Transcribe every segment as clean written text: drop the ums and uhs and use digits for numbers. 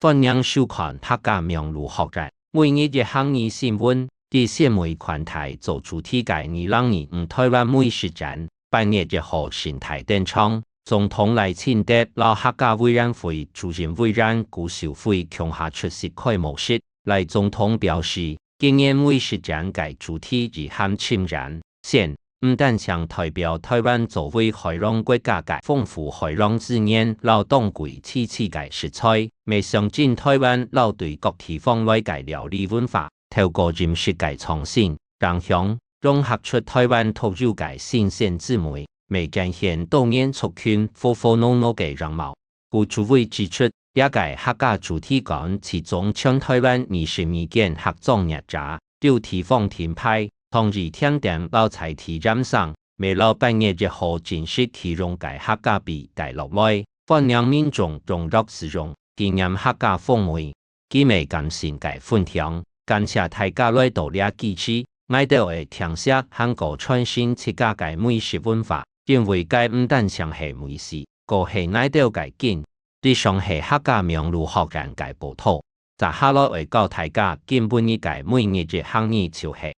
分享收看客家名录学展，每日嘅行业新闻，啲新媒款台做主题嘅2025台灣美食展，8月1號新台登場。總統賴清德老客家委員會主任委員顧兆輝強下出席開幕式。賴總統表示，今年美食展嘅主題是含浸然線，唔但想代表台灣作為海洋國家嘅豐富海洋資源，勞動貴次次嘅食材，未上進台灣勞對各地方內嘅料理文化，透過飲食嘅創新，讓鄉融合出台灣特有嘅新鮮滋味。未見現當年促進火火濃濃嘅樣貌，顧主委指出，也個客家主題館始終將台灣20米間客莊日雜，有地方品牌，同時聽點老菜體驗上，未老8月1號正式啟用嘅客家幣大陸內，歡迎民眾踴躍使用，體驗客家風味，幾味感性嘅分享，感謝大家來到呢支持，我哋會聽寫韓國創新自家嘅美食文化。因為該唔單像係美食，個係愛到嘅景，啲上係客家名錄學展嘅報道。在下來會教大家基本一個每日嘅行業就係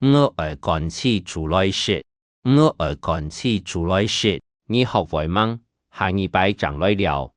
我會講起主來說，你學會嗎？下一擺講來了。